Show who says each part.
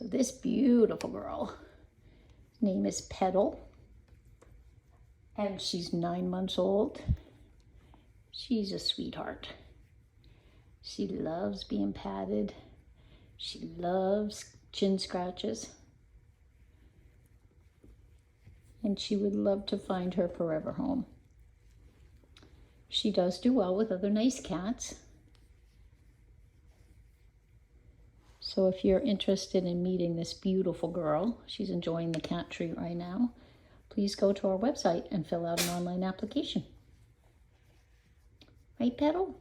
Speaker 1: So this beautiful girl, name is Petal, and she's 9 months old. She's a sweetheart. She loves being patted. She loves chin scratches. And she would love to find her forever home. She does do well with other nice cats. So if you're interested in meeting this beautiful girl, she's enjoying the cat treat right now, please go to our website and fill out an online application. Right, Petal?